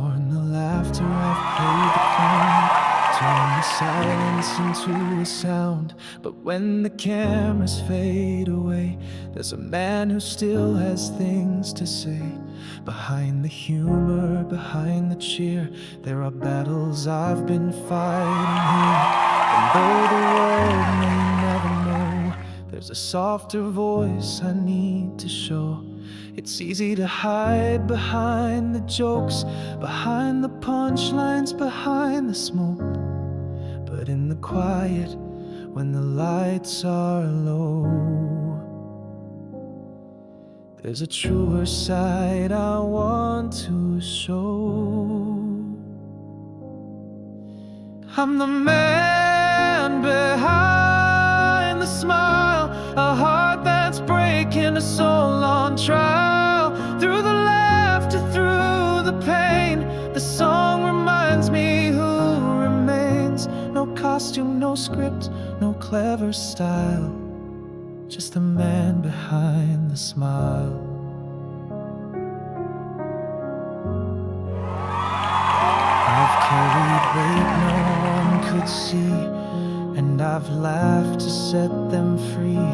Scorn the laughter, I've played the clown, turn the silence into a sound. But when the cameras fade away, there's a man who still has things to say. Behind the humor, behind the cheer, there are battles I've been fighting here. And though the world may never know, there's a softer voice I need to show. It's easy to hide behind the jokes, behind the punchlines, behind the smoke. But in the quiet, when the lights are low, there's a truer side I want to show. I'm the man behind the smile, a heart that's breaking, a soul on trial. Through the laughter, through the pain, the song reminds me who remains. No costume, no script, no clever style, just the man behind the smile. I've carried weight no one could see, and I've laughed to set them free.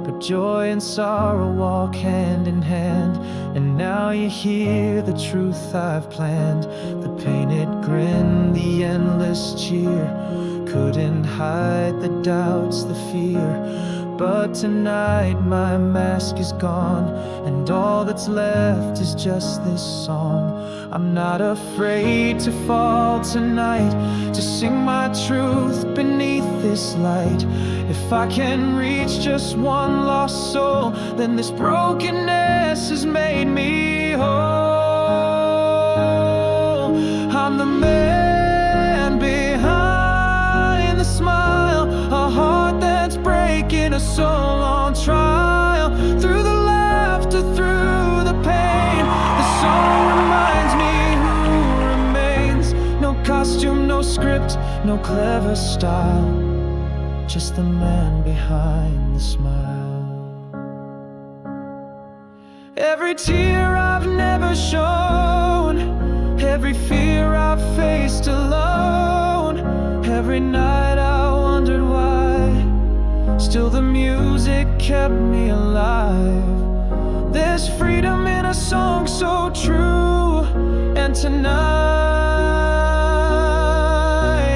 But joy and sorrow walk hand in hand, and now you hear the truth I've planned. The painted grin, the endless cheer, couldn't hide the doubts, the fear. But tonight my mask is gone, and all that's left is just this song. I'm not afraid to fall tonight, to sing my truth beneath this light. If I can reach just one lost soul, then this brokenness has made me whole. I'm the man behind the smile, a heart that's breaking, a soul on trial. Through the laughter, through the pain, the song reminds me who remains. No costume, no script, no clever style, just the man behind the smile. Every tear I've never shown, every fear I've faced alone, every night I wondered why, still the music kept me alive. There's freedom in a song so true, and tonight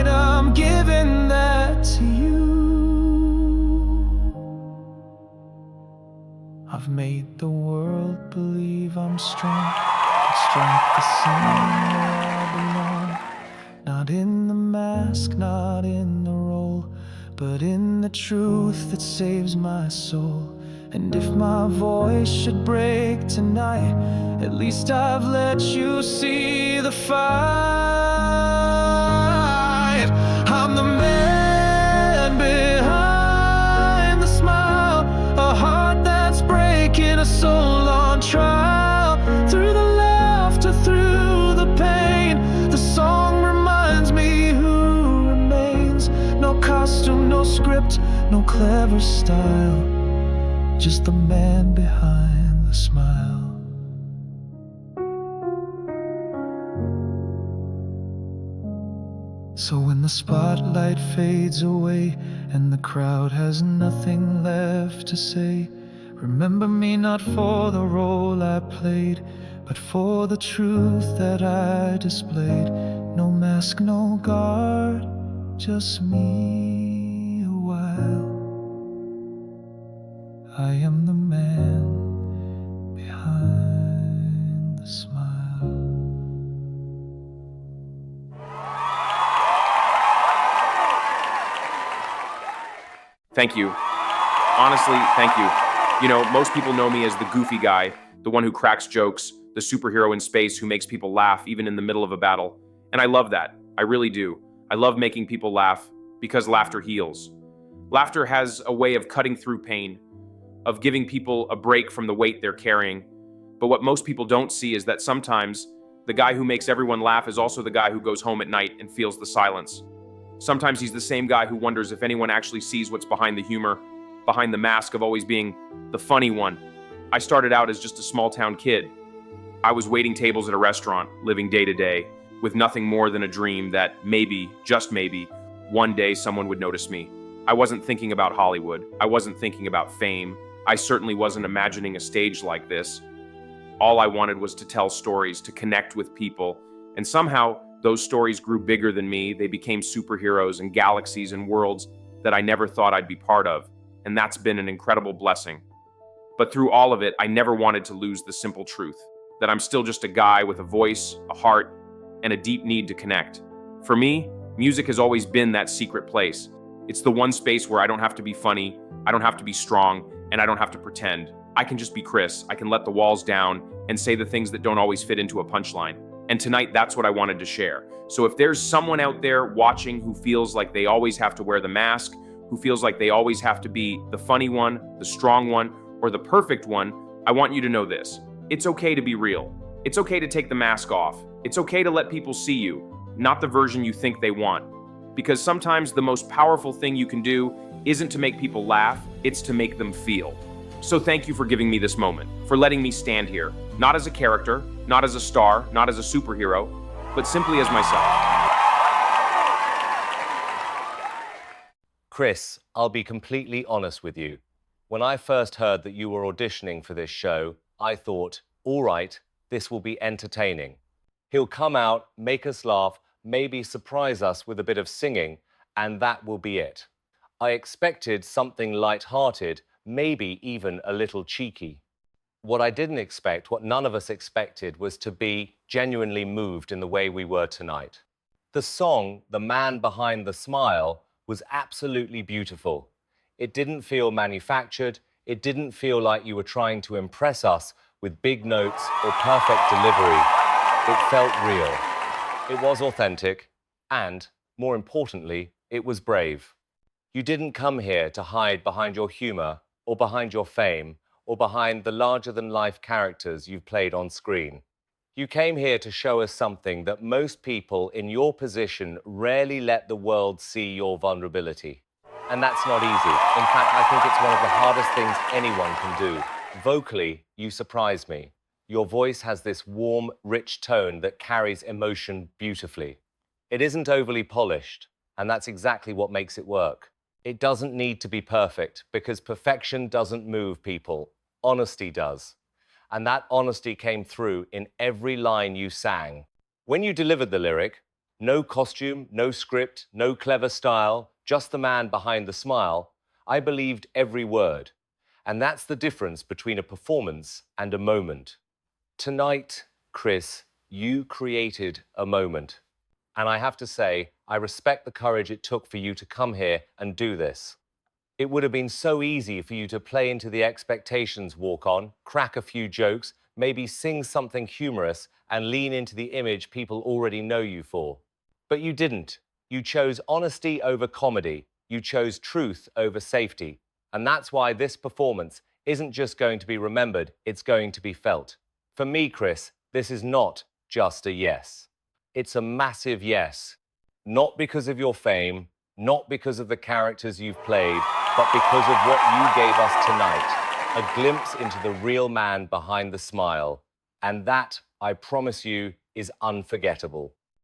I'm giving that to you. I've made the world believe I'm strong, but strength is seen where I belong. Not in the mask, not in the role, but in the truth that saves my soul. And if my voice should break tonight, at least I've let you see the fight. I'm the man behind the smile, a heart that's breaking, a soul on trial. Through the laughter, through the pain, the song reminds me who remains. No costume, no script, no clever style, just the man behind the smile. So when the spotlight fades away and the crowd has nothing left to say, remember me not for the role I played, but for the truth that I displayed. No mask, no guard, just me a while. I am the man behind the smile. Thank you. Honestly, thank you. You know, most people know me as the goofy guy, the one who cracks jokes, the superhero in space who makes people laugh even in the middle of a battle. And I love that. I really do. I love making people laugh because laughter heals. Laughter has a way of cutting through pain, of giving people a break from the weight they're carrying. But what most people don't see is that sometimes the guy who makes everyone laugh is also the guy who goes home at night and feels the silence. Sometimes he's the same guy who wonders if anyone actually sees what's behind the humor, behind the mask of always being the funny one. I started out as just a small town kid. I was waiting tables at a restaurant, living day to day, with nothing more than a dream that maybe, just maybe, one day someone would notice me. I wasn't thinking about Hollywood. I wasn't thinking about fame. I certainly wasn't imagining a stage like this. All I wanted was to tell stories, to connect with people, and somehow those stories grew bigger than me. They became superheroes and galaxies and worlds that I never thought I'd be part of, and that's been an incredible blessing. But through all of it, I never wanted to lose the simple truth that I'm still just a guy with a voice, a heart, and a deep need to connect. For me, music has always been that secret place. It's the one space where I don't have to be funny, I don't have to be strong, and I don't have to pretend. I can just be Chris. I can let the walls down and say the things that don't always fit into a punchline. And tonight, that's what I wanted to share. So if there's someone out there watching who feels like they always have to wear the mask, who feels like they always have to be the funny one, the strong one, or the perfect one, I want you to know this. It's okay to be real. It's okay to take the mask off. It's okay to let people see you, not the version you think they want. Because sometimes the most powerful thing you can do isn't to make people laugh, it's to make them feel. So thank you for giving me this moment, for letting me stand here, not as a character, not as a star, not as a superhero, but simply as myself. Chris, I'll be completely honest with you. When I first heard that you were auditioning for this show, I thought, all right, this will be entertaining. He'll come out, make us laugh, maybe surprise us with a bit of singing, and that will be it. I expected something light-hearted, maybe even a little cheeky. What I didn't expect, what none of us expected, was to be genuinely moved in the way we were tonight. The song, The Man Behind the Smile, was absolutely beautiful. It didn't feel manufactured. It didn't feel like you were trying to impress us with big notes or perfect delivery. It felt real. It was authentic, and, more importantly, it was brave. You didn't come here to hide behind your humor or behind your fame or behind the larger-than-life characters you've played on screen. You came here to show us something that most people in your position rarely let the world see your vulnerability. And that's not easy. In fact, I think it's one of the hardest things anyone can do. Vocally, you surprise me. Your voice has this warm, rich tone that carries emotion beautifully. It isn't overly polished, and that's exactly what makes it work. It doesn't need to be perfect, because perfection doesn't move people. Honesty does. And that honesty came through in every line you sang. When you delivered the lyric, no costume, no script, no clever style, just the man behind the smile, I believed every word. And that's the difference between a performance and a moment. Tonight, Chris, you created a moment. And I have to say, I respect the courage it took for you to come here and do this. It would have been so easy for you to play into the expectations walk-on, crack a few jokes, maybe sing something humorous, and lean into the image people already know you for. But you didn't. You chose honesty over comedy. You chose truth over safety. And that's why this performance isn't just going to be remembered, it's going to be felt. For me, Chris, this is not just a yes. It's a massive yes. Not because of your fame, not because of the characters you've played, but because of what you gave us tonight. A glimpse into the real man behind the smile. And that, I promise you, is unforgettable.